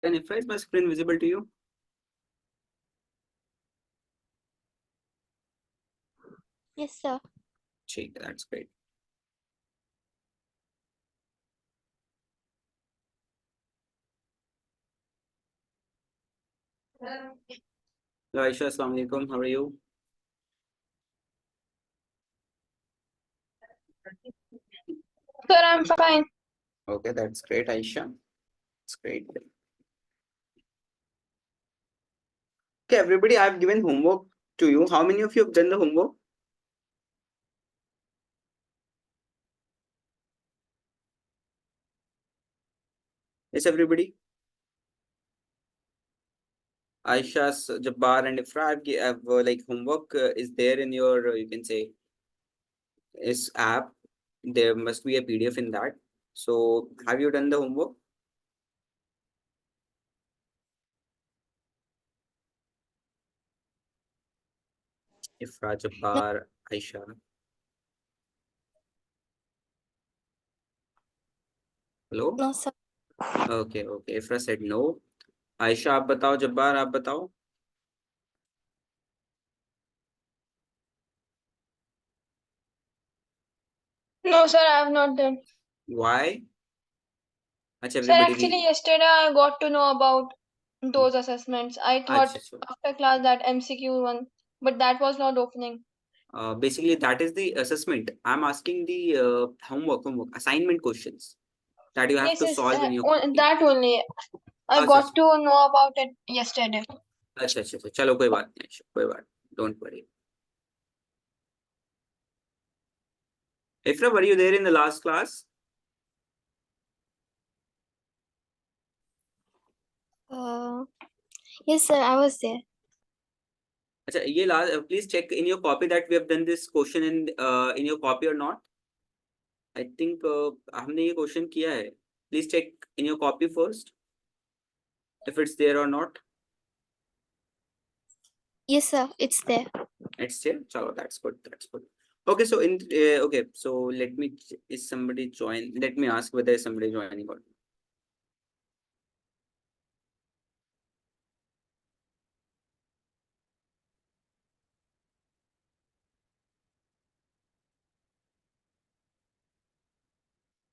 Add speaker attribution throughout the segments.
Speaker 1: And if is my screen visible to you?
Speaker 2: Yes, sir.
Speaker 1: Check, that's great. Hello, Aisha, Assalamu alaikum. How are you?
Speaker 3: Sir, I'm fine.
Speaker 1: Okay, that's great, Aisha. It's great. Okay, everybody, I've given homework to you. How many of you have done the homework? Yes, everybody. Aisha, Jabbar, and Ifra, have like homework is there in your, you can say, is app. There must be a PDF in that. So, have you done the homework? Ifra,
Speaker 2: No,
Speaker 1: Jabbar, Aisha. Hello?
Speaker 2: no, sir.
Speaker 1: Okay, okay. Ifra said no. Aisha, आप बताओ. Jabbar, आप बताओ.
Speaker 3: No, sir, I have not done.
Speaker 1: Why? अच्छा,
Speaker 3: Sir,
Speaker 1: everybody.
Speaker 3: actually, yesterday I got to know about those assessments. I thought
Speaker 1: अच्छा, so
Speaker 3: after class that MCQ one, but that was not opening.
Speaker 1: basically that is the assessment. I'm asking the homework assignment questions that you have
Speaker 3: Yes,
Speaker 1: to
Speaker 3: yes,
Speaker 1: solve in your copy.
Speaker 3: that only. I
Speaker 1: अच्छा,
Speaker 3: got
Speaker 1: अच्छा,
Speaker 3: to know about it yesterday.
Speaker 1: अच्छा, अच्छा, अच्छा, चलो कोई बात नहीं, Aisha, कोई बात. Don't worry. Ifra, were you there in the last class?
Speaker 2: Uh, yes, sir. I was there.
Speaker 1: अच्छा, ये last please check in your copy that we have done this question in your copy or not. I think हमने ये question किया है. Please check in your copy first if it's there or not.
Speaker 2: Yes, sir. It's there.
Speaker 1: It's there. Chalo, that's good. That's good. Okay, so okay, so let me is somebody join? Let me ask whether is somebody joining or not.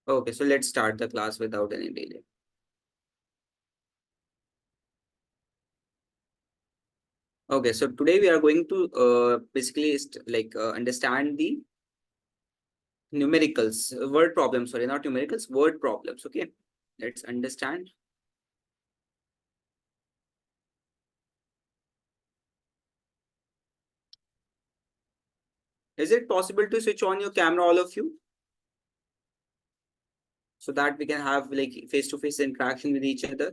Speaker 1: Okay, so let's start the class without any delay. Okay, so today we are going to basically understand the numericals, word problems. Sorry, not numericals, word problems. Okay, let's understand. Is it possible to switch on your camera, all of you, so that we can have like face-to-face interaction with each other?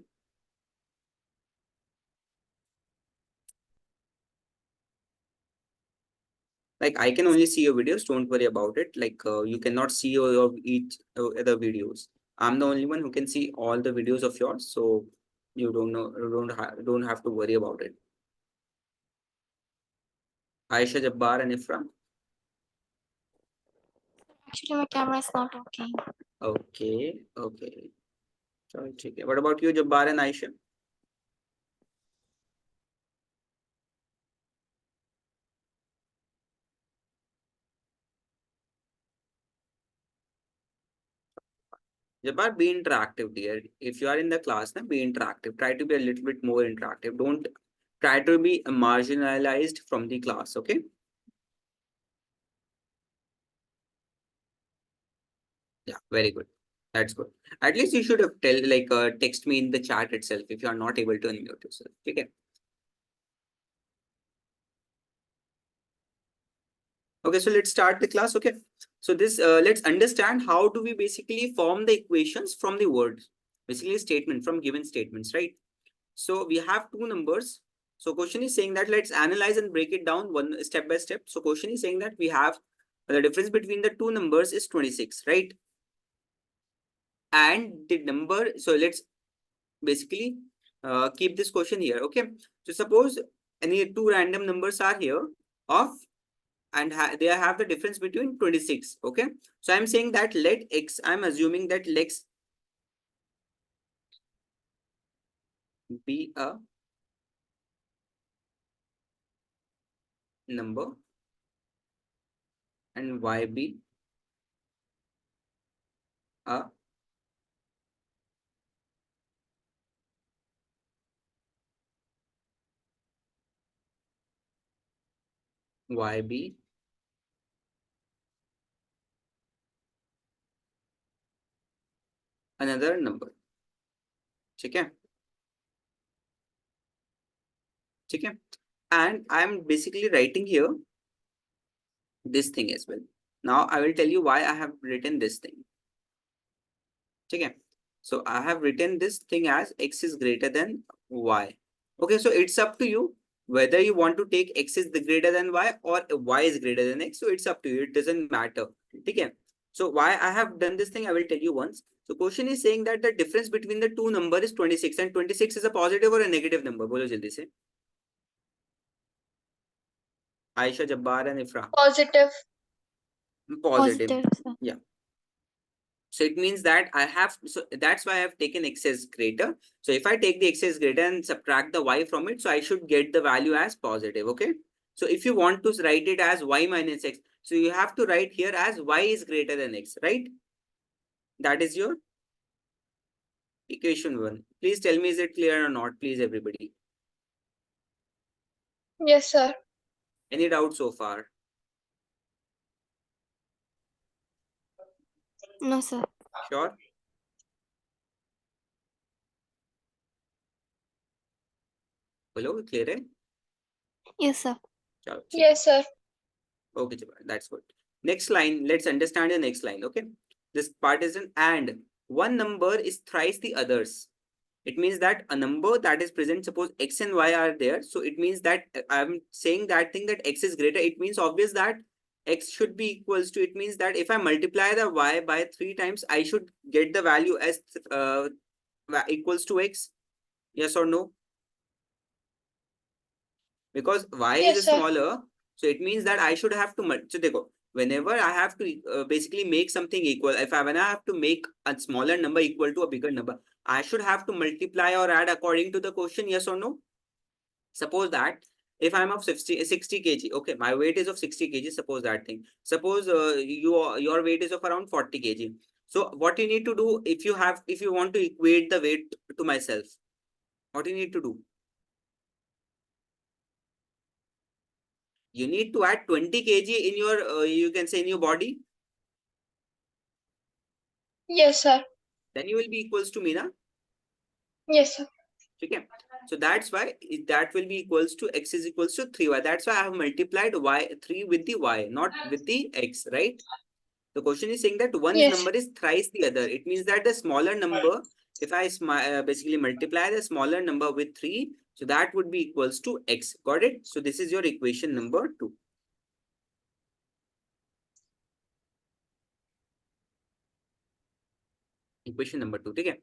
Speaker 1: Like I can only see your videos. Don't worry about it. Like you cannot see your each other videos. I'm the only one who can see all the videos of yours. So you don't know, don't have to worry about it. Aisha, Jabbar, and Ifra.
Speaker 2: Actually, my camera is not working.
Speaker 1: Okay, okay. So, okay. What about you, Jabbar and Aisha? Jabbar, be interactive, dear. If you are in the class, then be interactive. Try to be a little bit more interactive. Don't try to be marginalized from the class. Okay. Yeah, very good. That's good. At least you should have text me in the chat itself if you are not able to unmute yourself. Okay. Okay, so let's start the class. Okay. So this let's understand how do we basically form the equations from the words. Basically statement from given statements, right? So we have two numbers. So question is saying that let's analyze and break it down one step by step. So question is saying that we have the difference between the two numbers is 26, right? And the number, so let's basically keep this question here. Okay, so suppose any two random numbers are here of and they have the difference between 26. Okay, so I'm saying that let x, I'm assuming that be a number and y be a y be another number. ठीक है? ठीक है? And I'm basically writing here this thing as well. Now I will tell you why I have written this thing. Okay, so I have written this thing as x is greater than y. Okay, so it's up to you whether you want to take x is the greater than y or y is greater than x. So it's up to you. It doesn't matter. Okay, so why I have done this thing, I will tell you once. So question is saying that the difference between the two number is 26 and 26 is a positive or a negative number. Bolo jaldi se. Aisha, Jabbar and Ifra.
Speaker 3: Positive.
Speaker 1: Positive.
Speaker 2: Positive, sir.
Speaker 1: Yeah. So it means that I have, so that's why I have taken x as greater. So if I take the x as greater and subtract the y from it, so I should get the value as positive. Okay. So if you want to write it as y minus x, so you have to write here as y is greater than x, right? That is your equation 1. Please tell me, is it clear or not? Please, everybody.
Speaker 3: Yes, sir.
Speaker 1: Any doubt so far?
Speaker 2: No, sir.
Speaker 1: Sure. Hello, clear है?
Speaker 2: Yes, sir.
Speaker 1: चलो, ठीक है.
Speaker 3: Yes, sir.
Speaker 1: Okay, that's good. Next line, let's understand the next line. Okay, this part is an and. One number is thrice the others. It means that a number that is present, suppose x and y are there. So it means that I'm saying that thing that x is greater. It means obvious that x should be equals to, it means that if I multiply the y by 3 times, I should get the value as equals to x. Yes or no? Because y
Speaker 3: Yes,
Speaker 1: is
Speaker 3: sir.
Speaker 1: smaller, so it means that I should have to so देखो, whenever I have to basically make something equal, when I have to make a smaller number equal to a bigger number, I should have to multiply or add according to the question. Yes or no? Suppose that if I'm of 60 kg, okay, my weight is of 60 kg. Suppose that thing. Suppose your weight is of around 40 kg. So what you need to do, if you want to equate the weight to myself, what you need to do? You need to add 20 kg in your, you can say, in your body.
Speaker 3: Yes, sir.
Speaker 1: Then you will be equals to me, na?
Speaker 3: Yes, sir.
Speaker 1: Okay. So that's why that will be equals to x is equals to 3y. That's why I have multiplied y 3 with the y, not with the x, right? The question is saying that one's
Speaker 3: Yes.
Speaker 1: number is thrice the other. It means that the smaller number, if I basically multiply the smaller number with 3, so that would be equals to x. Got it? So this is your equation number 2. Equation number 2. Okay.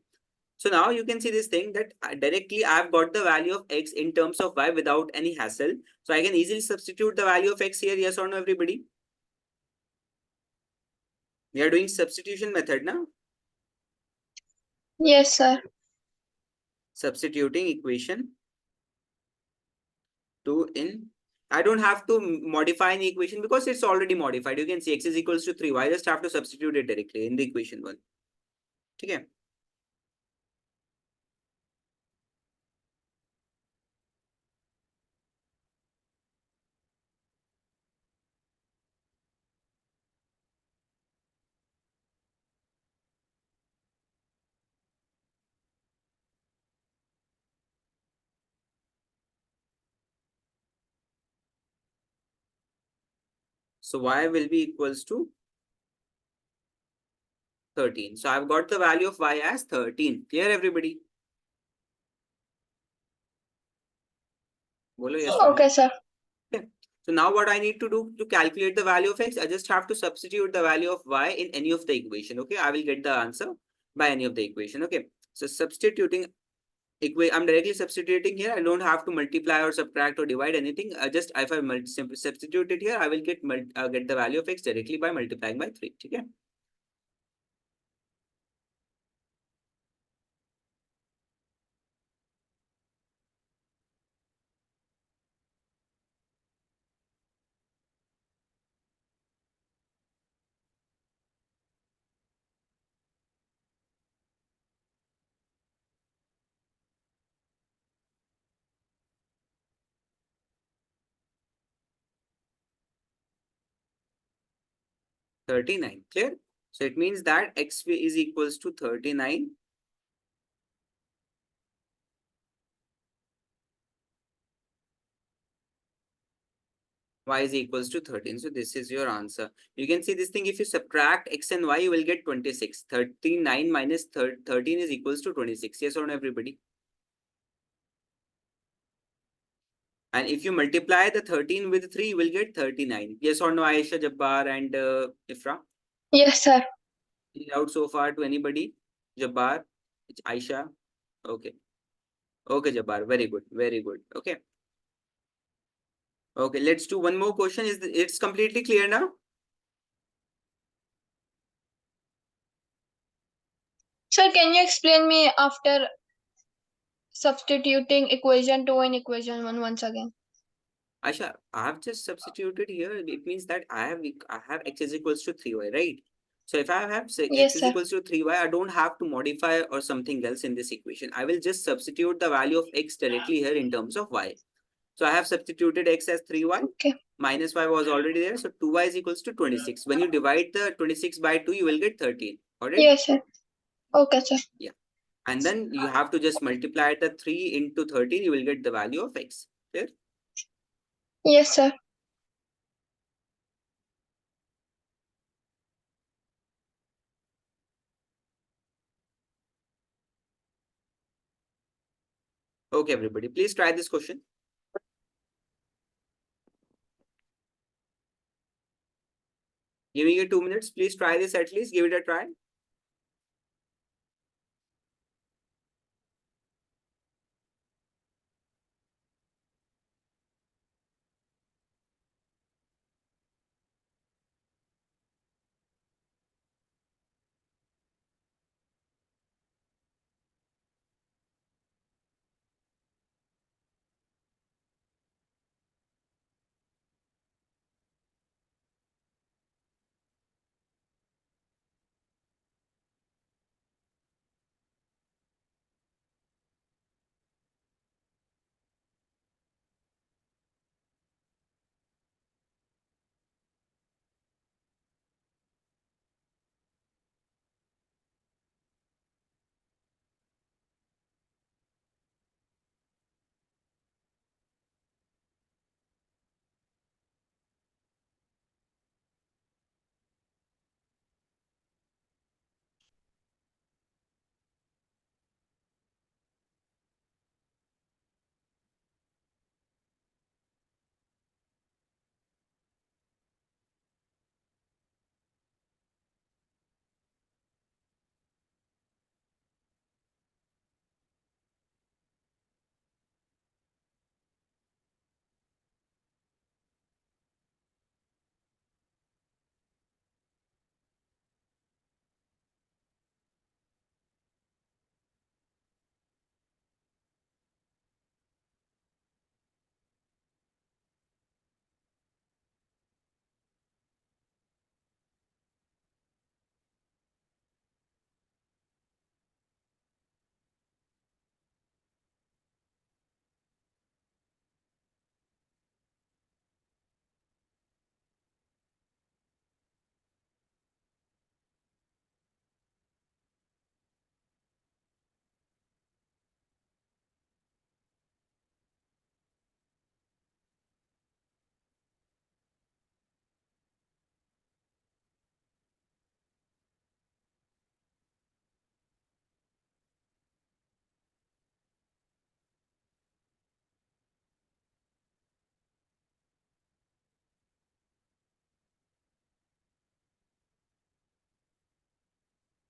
Speaker 1: So now you can see this thing that directly I've got the value of x in terms of y without any hassle. So I can easily substitute the value of x here. Yes or no, everybody? We are doing substitution method now.
Speaker 3: Yes, sir.
Speaker 1: Substituting equation 2 in. I don't have to modify any equation because it's already modified. You can see x is equals to 3. I just have to substitute it directly in the equation 1. Okay. So y will be equals to 13. So I've got the value of y as 13. Clear, everybody? Bolo yes or no?
Speaker 3: Okay, sir.
Speaker 1: Okay. So now what I need to do to calculate the value of x, I just have to substitute the value of y in any of the equation. Okay, I will get the answer by any of the equation. Okay, so substituting, I'm directly substituting here. I don't have to multiply or subtract or divide anything. Just if I simply substitute it here, I will get the value of x directly by multiplying by 3. Okay. 39. Clear? So it means that x is equals to 39. Y is equals to 13. So this is your answer. You can see this thing. If you subtract x and y, you will get 26. 39 minus 13 is equals to 26. Yes or no, everybody? And if you multiply the 13 with 3, you will get 39. Yes or no, Aisha, Jabbar, and Ifra?
Speaker 3: Yes, sir.
Speaker 1: Any doubt so far to anybody? Jabbar, Aisha? Okay. Okay, Jabbar. Very good. Very good. Okay. Okay, let's do one more question. It's completely clear now?
Speaker 3: Sir, can you explain me after substituting equation 2 in equation 1 once again?
Speaker 1: Aisha, I have just substituted here. It means that I have x is equals to 3y, right? So if I have say x
Speaker 3: Yes,
Speaker 1: is
Speaker 3: sir.
Speaker 1: equals to 3y, I don't have to modify or something else in this equation. I will just substitute the value of x directly here in terms of y. So I have substituted x as 3y.
Speaker 3: Okay.
Speaker 1: Minus y was already there. So 2y is equals to 26. When you divide the 26 by 2, you will get 13. Got it?
Speaker 3: Yes, sir. Okay, sir.
Speaker 1: Yeah. And then you have to just multiply the 3 into 13. You will get the value of x. Clear?
Speaker 3: Yes, sir.
Speaker 1: Okay, everybody. Please try this question. Giving you 2 minutes. Please try this at least. Give it a try.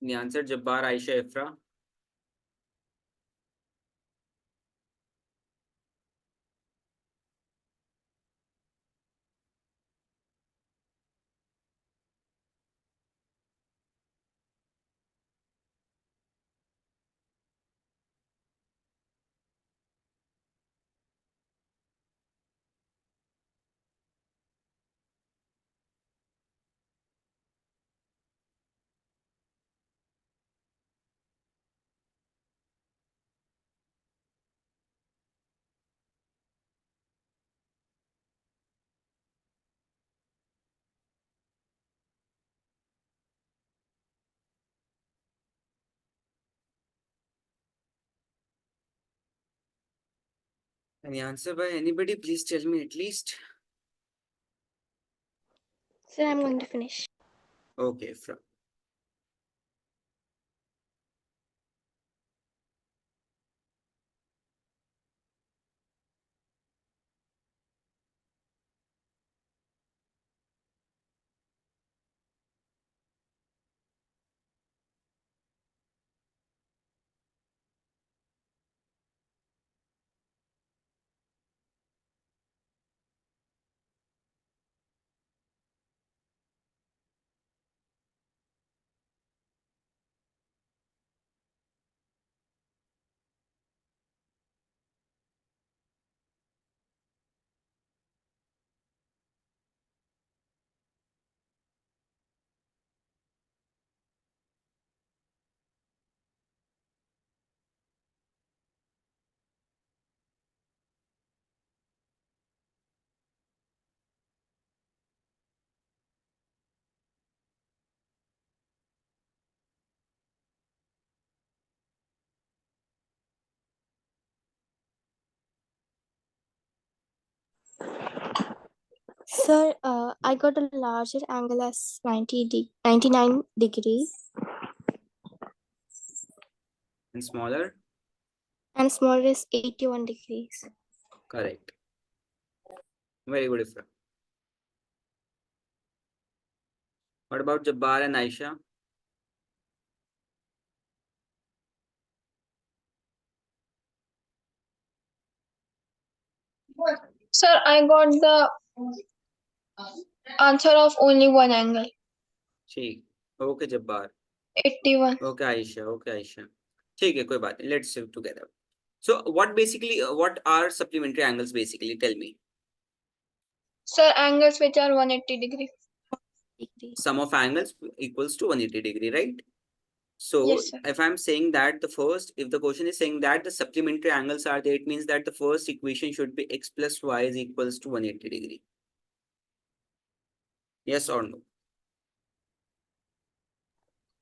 Speaker 1: The answer Jabbar, Aisha, Ifra. Any answer by anybody? Please tell me at least.
Speaker 2: Sir, I'm going to finish.
Speaker 1: Okay,
Speaker 2: Sir, I got a larger angle as 99 degrees
Speaker 1: and smaller.
Speaker 2: and smaller is 81 degrees.
Speaker 1: Correct. Very good, Ifra. What about Jabbar and Aisha?
Speaker 3: Sir, I got the answer of only one angle.
Speaker 1: ठीक. Okay, Jabbar.
Speaker 3: 81.
Speaker 1: Okay, Aisha. Okay, Aisha. ठीक है, कोई बात नहीं. Let's sit together. So, what are supplementary angles basically? Tell me.
Speaker 3: Sir, angles which are 180 degree.
Speaker 2: Degrees.
Speaker 1: Sum of angles equals to 180 degree, right? So
Speaker 3: Yes, sir.
Speaker 1: if I'm saying that if the question is saying that the supplementary angles are there, it means that the first equation should be x plus y is equals to 180 degree. Yes or no?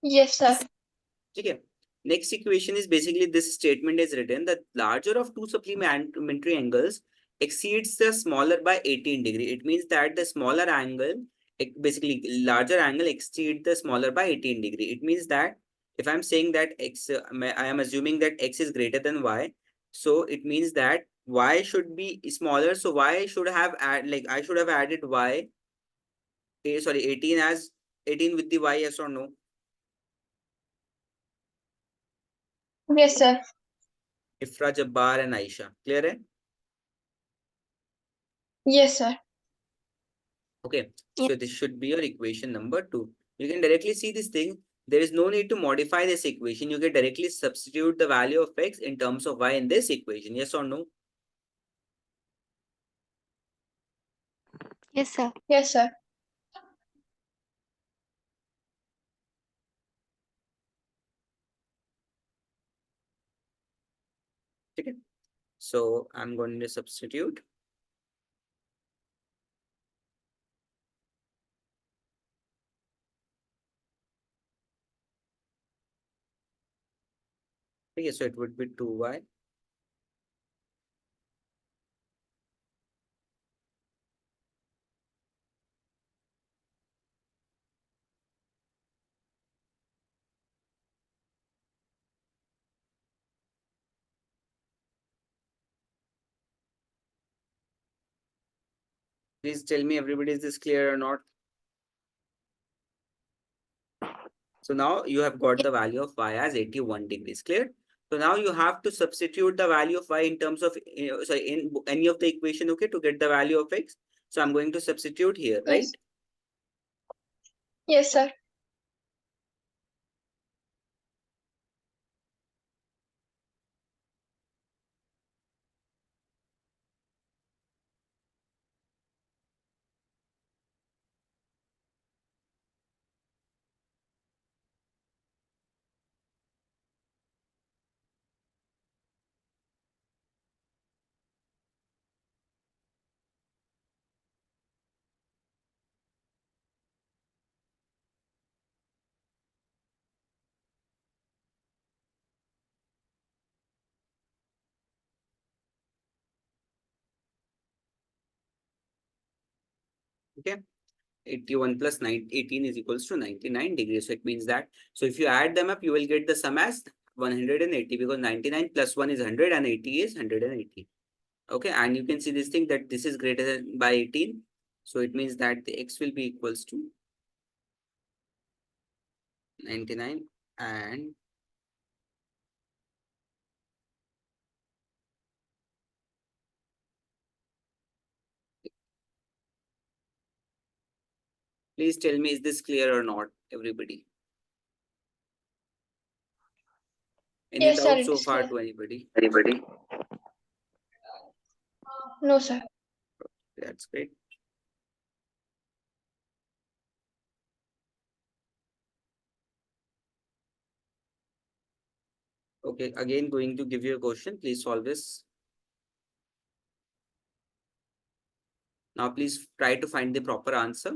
Speaker 3: Yes, sir.
Speaker 1: Okay. Next equation is basically this statement is written that larger of two supplementary angles exceeds the smaller by 18 degree. It means that the smaller angle, basically larger angle exceeds the smaller by 18 degree. It means that if I'm saying that I am assuming that x is greater than y. So it means that y should be smaller. So y should have I should have added y, sorry, 18 as 18 with the y, yes or no?
Speaker 3: Yes, sir.
Speaker 1: Ifra, Jabbar and Aisha. Clear? Eh?
Speaker 3: Yes, sir.
Speaker 1: Okay,
Speaker 2: Yeah.
Speaker 1: so this should be your equation number 2. You can directly see this thing. There is no need to modify this equation. You can directly substitute the value of x in terms of y in this equation. Yes or no?
Speaker 2: Yes, sir.
Speaker 3: Yes, sir.
Speaker 1: Okay. So I'm going to substitute. Okay, so it would be 2y. Please tell me everybody, is this clear or not? So now you have got the value of y as 81 degrees. Clear? So now you have to substitute the value of y in terms of, sorry, in any of the equation, okay, to get the value of x. So I'm going to substitute here, right?
Speaker 3: Yes. Yes, sir.
Speaker 1: Okay. 81 plus 18 is equals to 99 degrees. So it means that, so if you add them up, you will get the sum as 180 because 99 plus 1 is 100 and 80 is 180. Okay, and you can see this thing that this is greater than by 18. So it means that the x will be equals to 99 and please tell me, is this clear or not, everybody? Any
Speaker 3: Yes, sir,
Speaker 1: doubt
Speaker 3: it
Speaker 1: so
Speaker 3: is
Speaker 1: far
Speaker 3: clear.
Speaker 1: to anybody?
Speaker 3: No, sir.
Speaker 1: That's great. Okay, again going to give you a question. Please solve this. Now please try to find the proper answer.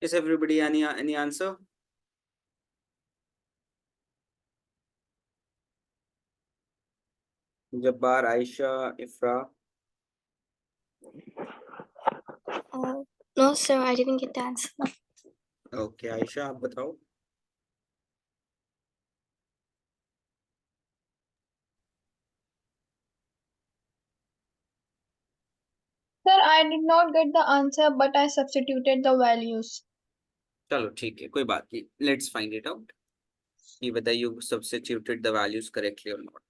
Speaker 1: Is everybody any answer? Jabbar, Aisha, Ifra.
Speaker 2: No, sir, I didn't get the answer.
Speaker 1: Okay, Aisha, आप बताओ.
Speaker 3: Sir, I did not get the answer, but I substituted the values.
Speaker 1: चलो ठीक है, कोई बात नहीं. Let's find it out. Whether you substituted the values correctly or not.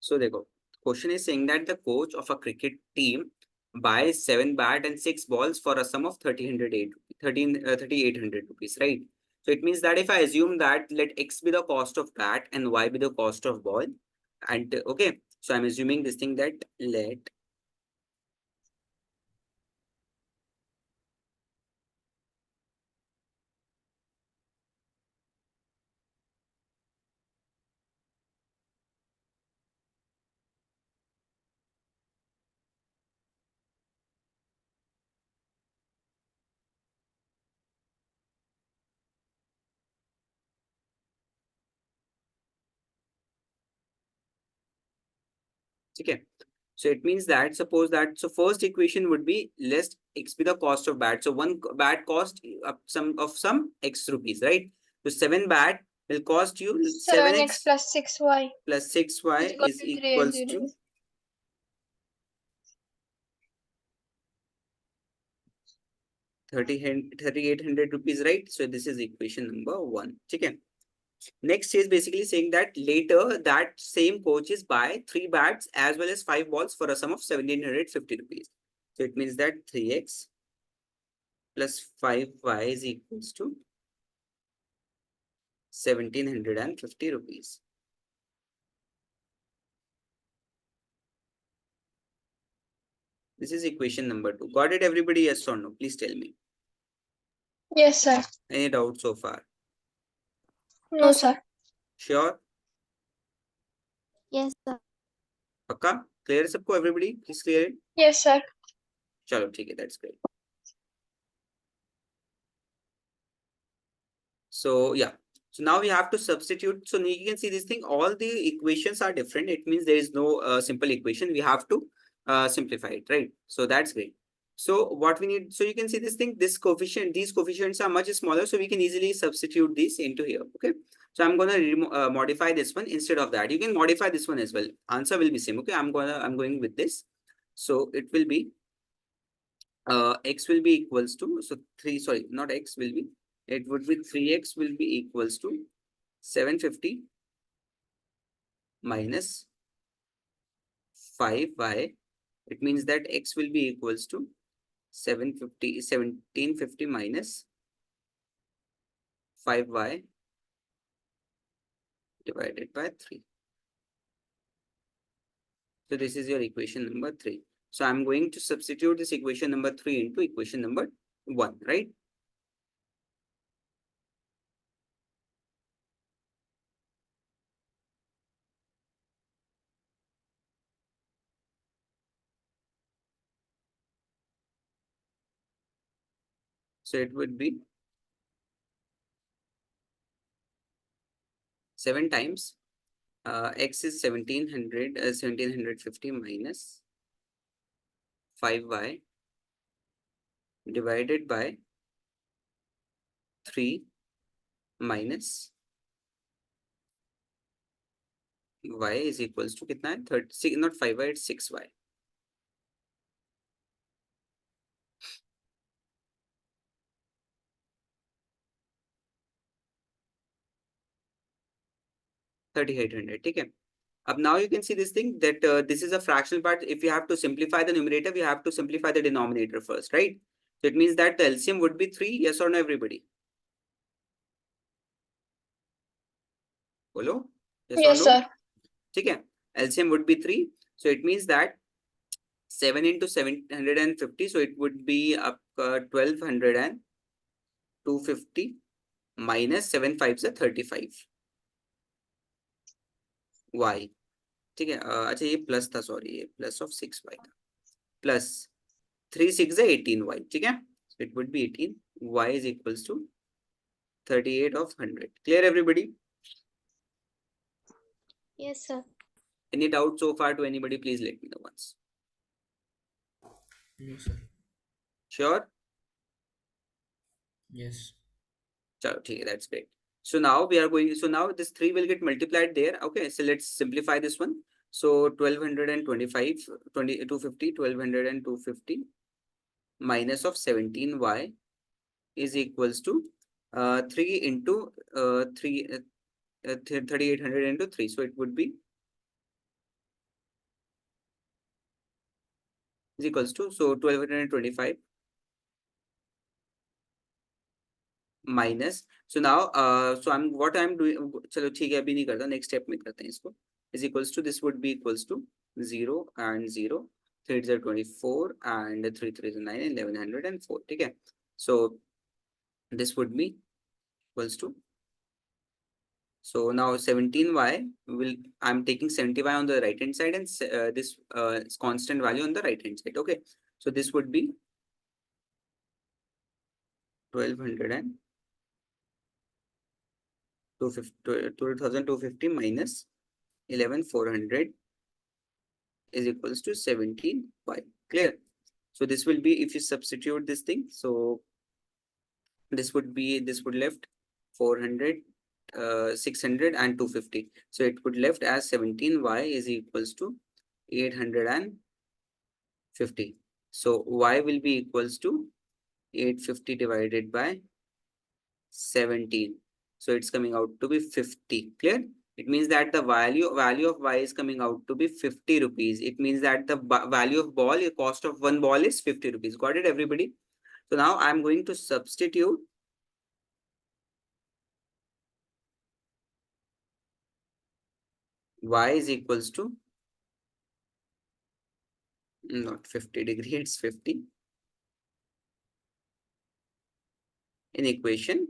Speaker 1: So देखो, question is saying that the coach of a cricket team buys 7 bat and 6 balls for a sum of 3,800 rupees, right? So it means that if I assume that let X be the cost of bat and Y be the cost of ball, and okay, so I'm assuming this thing that let okay. So it means that suppose that so first equation would be let X be the cost of bat. So one bat cost some X rupees, right? So 7 bat will cost you
Speaker 3: 7x
Speaker 1: 7x
Speaker 3: plus 6y
Speaker 1: plus 6y
Speaker 3: is equal
Speaker 1: is
Speaker 3: to
Speaker 1: equals
Speaker 3: 380.
Speaker 1: to 3,800 rupees, right? So this is equation number 1. Okay. Next is basically saying that later that same coaches buy 3 bats as well as 5 balls for a sum of 1,750 rupees. So it means that 3x plus 5y is equals to 1,750 rupees. This is equation number 2. Got it, everybody? Yes or no? Please tell me.
Speaker 3: Yes, sir.
Speaker 1: Any doubt so far?
Speaker 3: No, sir.
Speaker 1: Sure?
Speaker 2: Yes, sir.
Speaker 1: Pakka? Clear सबको everybody? Please clear it.
Speaker 3: Yes, sir.
Speaker 1: चलो ठीक है, that's great. So yeah, so now we have to substitute. So you can see this thing, all the equations are different. It means there is no simple equation. We have to simplify it, right? So that's great. So what we need, so you can see this thing, this coefficient, these coefficients are much smaller. So we can easily substitute this into here, okay? So I'm gonna modify this one instead of that. You can modify this one as well. Answer will be same, okay? I'm going with this. So it will be, x will be equals to, so 3, sorry, not x will be, it would be 3x will be equals to 750 minus 5y. It means that x will be equals to 1750 minus 5y divided by 3. So this is your equation number 3. So I'm going to substitute this equation number 3 into equation number 1, right? So it would be 7 times x is 1750 minus 5y divided by 3 minus y is equals to कितना है 36, not 5y, it's 6y. $3,800, ठीक है. Up now you can see this thing that this is a fractional part. If you have to simplify the numerator, we have to simplify the denominator first, right? So it means that the LCM would be 3. Yes or no, everybody? Hello? Yes or
Speaker 3: Yes,
Speaker 1: no?
Speaker 3: sir.
Speaker 1: ठीक है. LCM would be 3. So it means that 7 into 750. So it would be up 1200 and 250 minus 7 5s are 35. Y. ठीक है, अच्छा ये plus था, sorry, ये plus of 6y था, plus 3 6 है 18y, ठीक है, it would be 18, y is equals to 38 of 100. Clear everybody?
Speaker 2: Yes, sir.
Speaker 1: Any doubt so far to anybody? Please let me know once.
Speaker 4: No, sir.
Speaker 1: Sure?
Speaker 4: Yes.
Speaker 1: Chalo, okay, that's great. So now we are going, so now this 3 will get multiplied there. Okay, so let's simplify this one. So 1225, 250, 1200 and 250 minus of 17y is equals to 3 into 3800 into 3. So it would be is equals to, so 1225 minus, so now so I'm doing, चलो ठीक है अभी नहीं करता, next step में करते हैं इसको, is equals to, this would be equals to 0 and 0, 3 is 24 and 3 3 is 9, 1104, ठीक है, so this would be equals to, so now 17y will, I'm taking 70y on the right hand side and this constant value on the right hand side. Okay, so this would be 1200 and 2250 minus 11400 is equals to 17y. Clear? So this will be, if you substitute this thing, so this would be, this would left 400, 600 and 250. So it would left as 17y is equals to 850. So y will be equals to 850 divided by 17. So it's coming out to be 50. Clear? It means that the value of y is coming out to be 50 rupees. It means that the value of ball, the cost of one ball is 50 rupees. Got it, everybody? So now I'm going to substitute y is equals to, not 50 degree, it's 50 in equation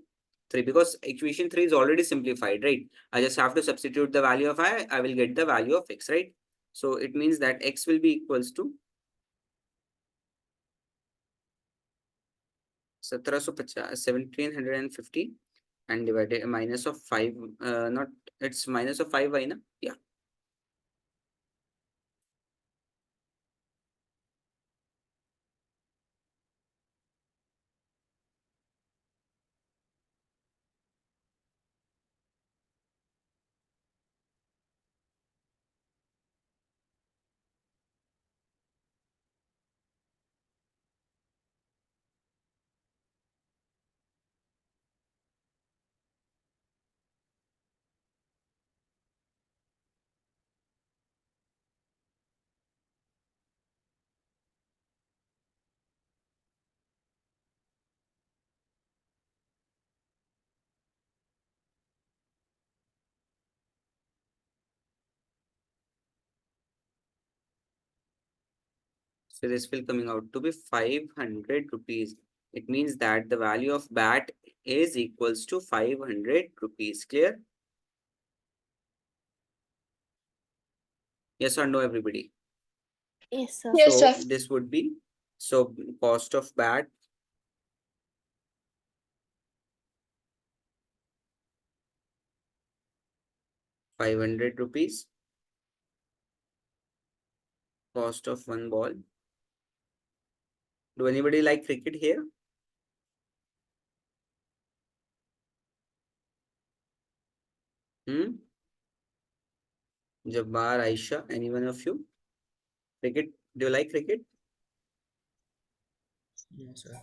Speaker 1: 3, because equation 3 is already simplified, right? I just have to substitute the value of I will get the value of x, right? So it means that x will be equals to 1750 and divided minus of 5, not, it's minus of 5y na? Yeah. So this will coming out to be 500 rupees. It means that the value of bat is equals to 500 rupees. Clear? Yes or no, everybody?
Speaker 2: Yes, sir.
Speaker 3: Yes,
Speaker 1: So
Speaker 3: sir.
Speaker 1: this would be, so cost of bat 500 rupees. Cost of one ball. Do anybody like cricket here? Jabbar, Aisha, any one of you? Cricket? Do you like cricket?
Speaker 4: No, sir.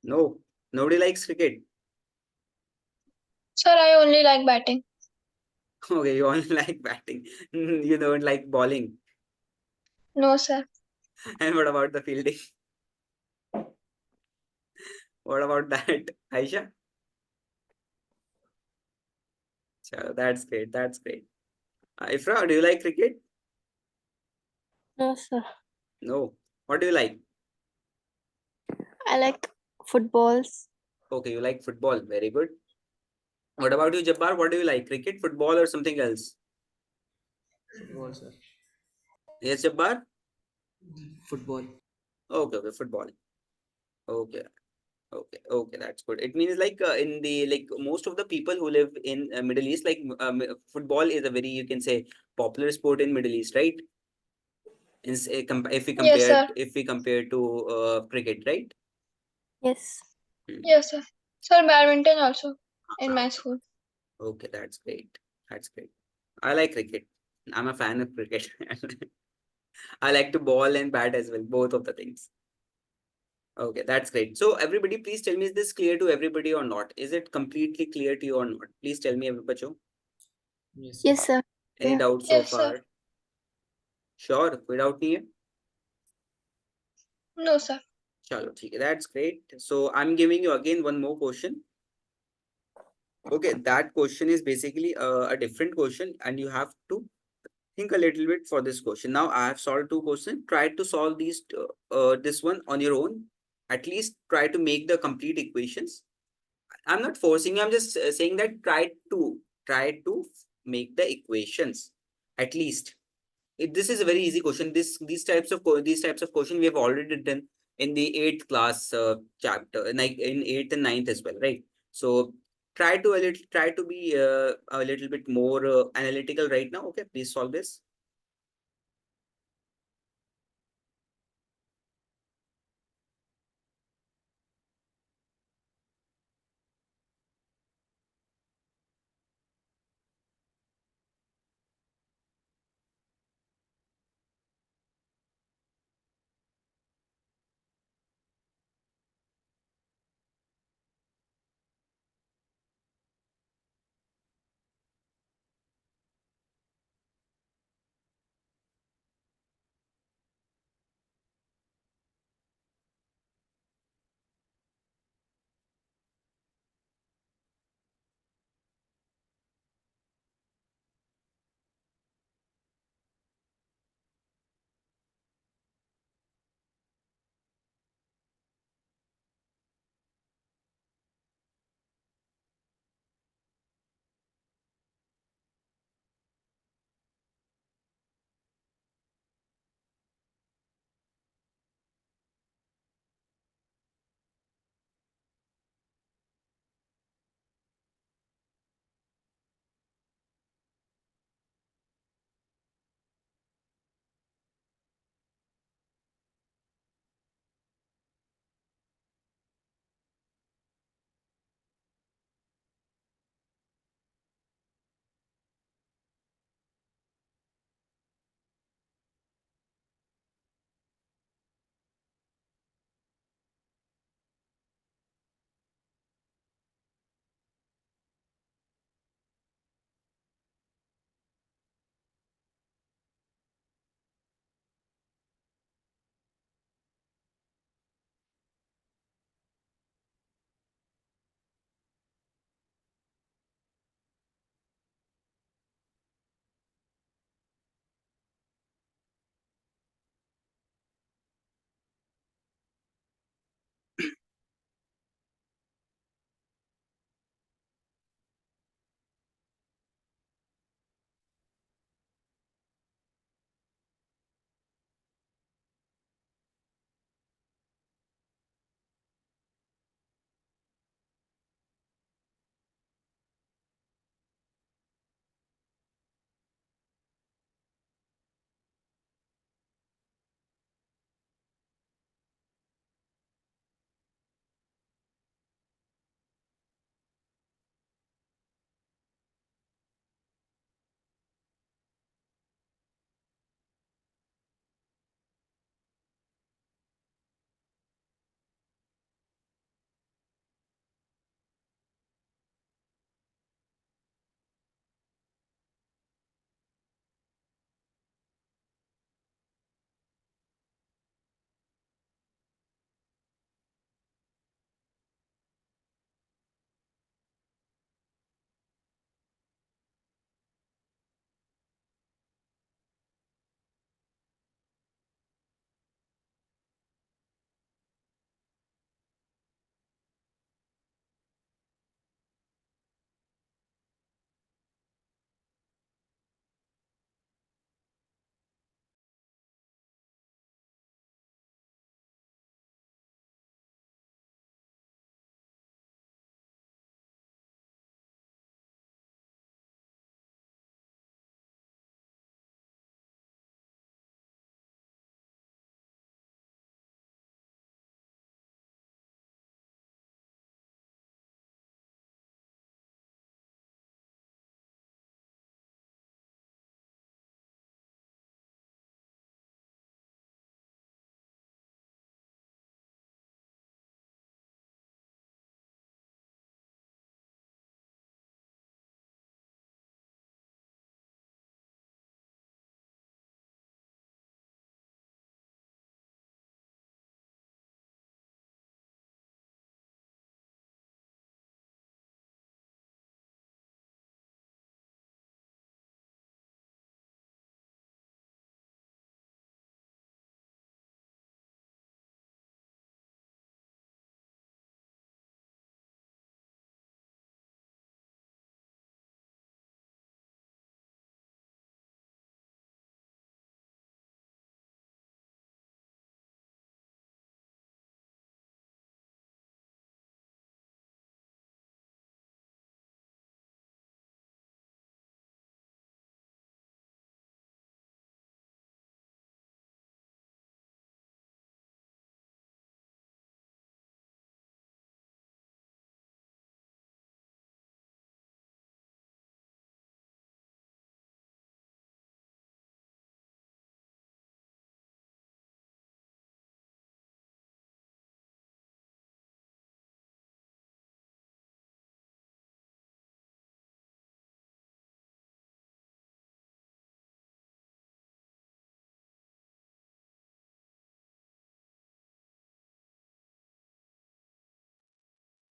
Speaker 1: No, nobody likes cricket.
Speaker 3: Sir, I only like batting.
Speaker 1: Okay, you only like batting. You don't like bowling.
Speaker 3: No, sir.
Speaker 1: And what about the fielding? What about that, Aisha? So that's great. That's great. Ifra, do you like cricket?
Speaker 2: No, sir.
Speaker 1: No. What do you like?
Speaker 2: I like footballs.
Speaker 1: Okay, you like football. Very good. What about you, Jabbar? What do you like? Cricket, football, or something else?
Speaker 4: Football, sir.
Speaker 1: Yes, Jabbar?
Speaker 4: Football.
Speaker 1: Okay, okay, football. Okay. Okay, that's good. It means like in the like most of the people who live in Middle East, like football is a very, you can say, popular sport in Middle East, right? If we
Speaker 3: Yes,
Speaker 1: compare
Speaker 3: sir.
Speaker 1: to cricket, right?
Speaker 2: Yes.
Speaker 1: Hmm.
Speaker 3: Yes, sir. Sir, badminton also in
Speaker 1: Uh-huh.
Speaker 3: my school.
Speaker 1: Okay, that's great. That's great. I like cricket. I'm a fan of cricket. I like to ball and bat as well, both of the things. Okay, that's great. So everybody, please tell me, is this clear to everybody or not? Is it completely clear to you or not? Please tell me, everybody.
Speaker 4: Yes, sir.
Speaker 2: Yes, sir.
Speaker 1: Any
Speaker 2: Yeah.
Speaker 1: doubts so
Speaker 3: Yes, sir.
Speaker 1: far? Sure, without me.
Speaker 3: No, sir.
Speaker 1: Chalo, theek hai, that's great. So I'm giving you again one more question. Okay, that question is basically a different question, and you have to think a little bit for this question. Now I have solved two questions. Try to solve these this one on your own. At least try to make the complete equations. I'm not forcing you. I'm just saying that try to make the equations at least. This is a very easy question. These types of question we have already done in the eighth class chapter, like in eighth and ninth as well, right? So try to be a little bit more analytical right now. Okay, please solve this.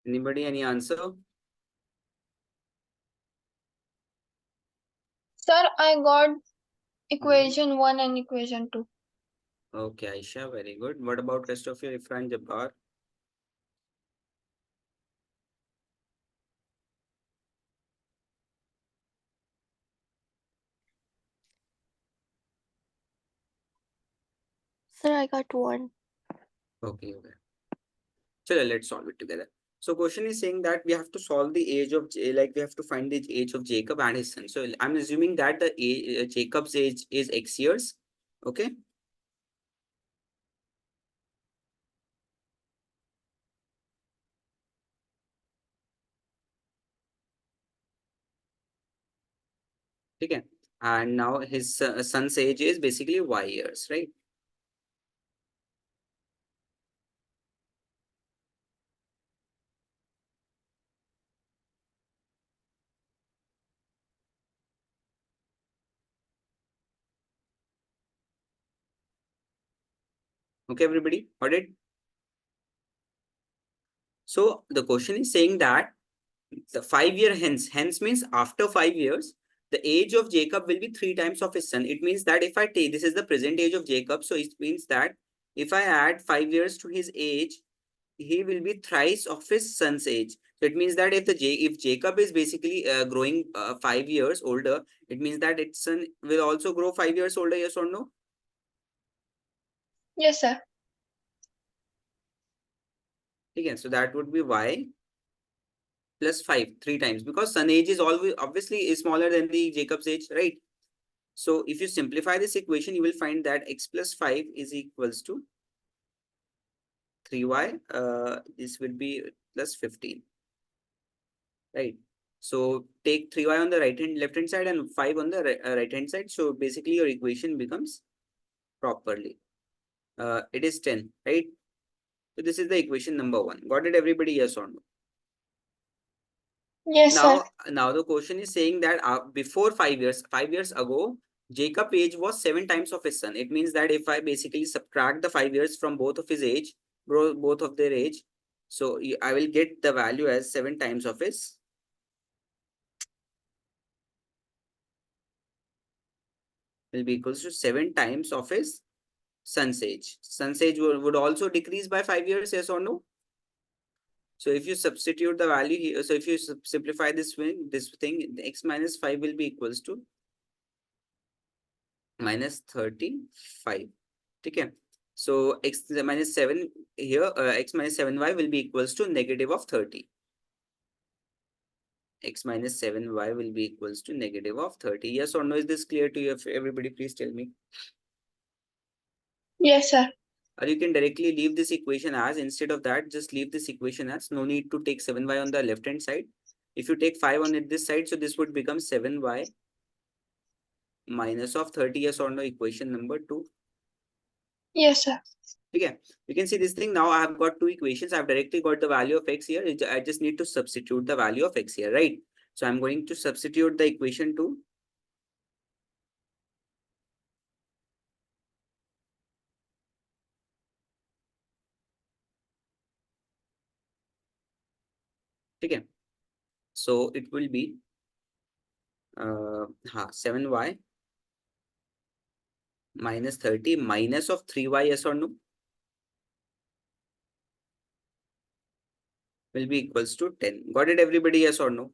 Speaker 1: Anybody, any answer?
Speaker 3: Sir, I got equation 1 and equation 2.
Speaker 1: Okay, Aisha, very good. What about rest of your Ifran, Jabbar?
Speaker 2: Sir, I got 1.
Speaker 1: Okay, okay. So let's solve it together. So question is saying that we have to solve the age of like we have to find the age of Jacob and his son. So I'm assuming that the age, Jacob's age is X years. Okay. Okay. And now his son's age is basically Y years, right? Okay, everybody, got it? So the question is saying that the 5 year hence means after 5 years, the age of Jacob will be 3 times of his son. It means that if I take, this is the present age of Jacob. So it means that if I add 5 years to his age, he will be thrice of his son's age. So it means that if Jacob is basically growing 5 years older, it means that its son will also grow 5 years older, yes or no?
Speaker 3: Yes, sir.
Speaker 1: Again, so that would be Y plus 5, 3 times, because son age is always obviously is smaller than the Jacob's age, right? So if you simplify this equation, you will find that x plus 5 is equals to 3y. This will be plus 15, right? So take 3y on the left hand side and 5 on the right hand side. So basically your equation becomes properly. It is 10, right? So this is the equation number 1. Got it, everybody? Yes or no?
Speaker 3: Yes, sir.
Speaker 1: Now the question is saying that before 5 years ago, Jacob age was 7 times of his son. It means that if I basically subtract the 5 years from both of his age, both of their age, so I will get the value as 7 times of his. Will be equals to 7 times of his son's age. Son's age would also decrease by 5 years, yes or no? So if you substitute the value here, so if you simplify this thing, x minus 5 will be equals to minus 35. Okay. So x minus 7 here, x minus 7y will be equals to negative of 30. X minus 7y will be equals to negative of 30. Yes or no? Is this clear to you? If everybody, please tell me.
Speaker 3: Yes, sir.
Speaker 1: Or you can directly leave this equation as, instead of that, just leave this equation as, no need to take 7y on the left hand side. If you take 5 on this side, so this would become 7y minus of 30. Yes or no? Equation number 2.
Speaker 3: Yes, sir.
Speaker 1: Okay, you can see this thing. Now I have got two equations. I've directly got the value of x here. I just need to substitute the value of x here, right? So I'm going to substitute the equation 2. Okay, so it will be 7y minus 30 minus of 3y, yes or no? Will be equals to 10. Got it, everybody? Yes or no?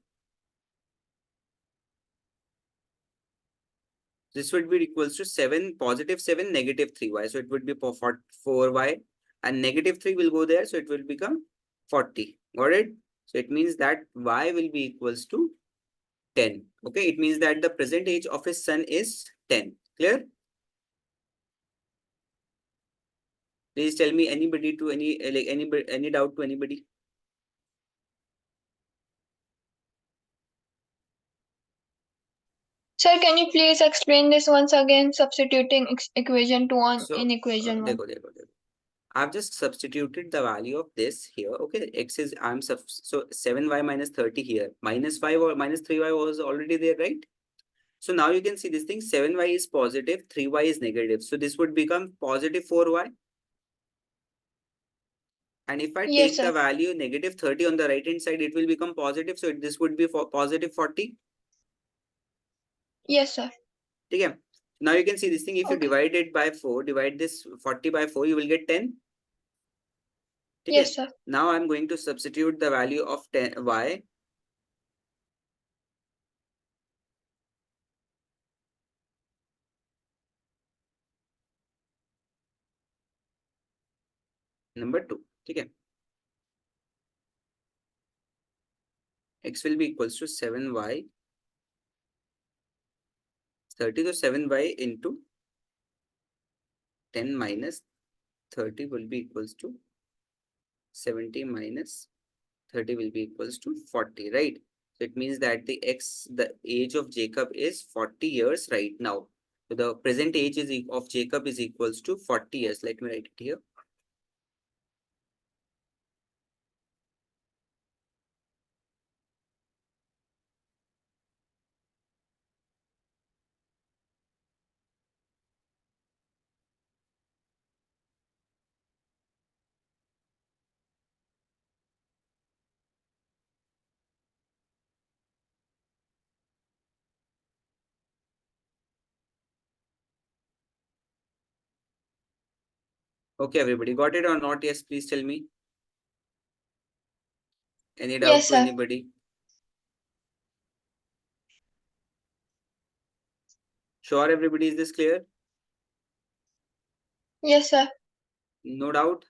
Speaker 1: This would be equals to 7, positive 7, negative 3y. So it would be 4y, and negative 3 will go there. So it will become 40. Got it? So it means that y will be equals to 10. Okay, it means that the present age of his son is 10. Clear? Please tell me anybody to any doubt to anybody?
Speaker 3: Sir, can you please explain this once again, substituting equation 2
Speaker 1: So
Speaker 3: in equation 1?
Speaker 1: देखो. I've just substituted the value of this here. Okay, x is so 7y minus 30 here. Minus 5 or minus 3y was already there, right? So now you can see this thing, 7y is positive, 3y is negative. So this would become positive 4y. And if I
Speaker 3: Yes,
Speaker 1: take the
Speaker 3: sir.
Speaker 1: value negative 30 on the right hand side, it will become positive. So this would be for positive 40.
Speaker 3: Yes, sir.
Speaker 1: Okay. Now you can see this thing. If you
Speaker 3: Okay.
Speaker 1: divide it by 4, divide this 40 by 4, you will get 10. Okay.
Speaker 3: Yes, sir.
Speaker 1: Now I'm going to substitute the value of 10 y. Number 2. Okay. X will be equals to 7y 30 to 7y into 10 minus 30 will be equals to 70 minus 30 will be equals to 40, right? So it means that the age of Jacob is 40 years right now. So the present age of Jacob is equals to 40 years. Let me write it here. Okay, everybody got it or not? Yes, please tell me. Any doubt
Speaker 3: Yes,
Speaker 1: to
Speaker 3: sir.
Speaker 1: anybody? Sure, everybody, is this clear?
Speaker 3: Yes, sir.
Speaker 1: No doubt?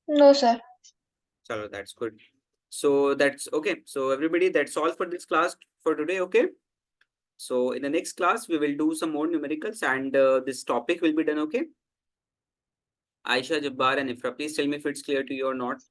Speaker 3: No, sir.
Speaker 1: Chalo, that's good. So that's okay. So everybody, that's all for this class for today, okay? So in the next class, we will do some more numericals and this topic will be done, okay? Aisha, Jabbar and Ifra, please tell me if it's clear to you or not.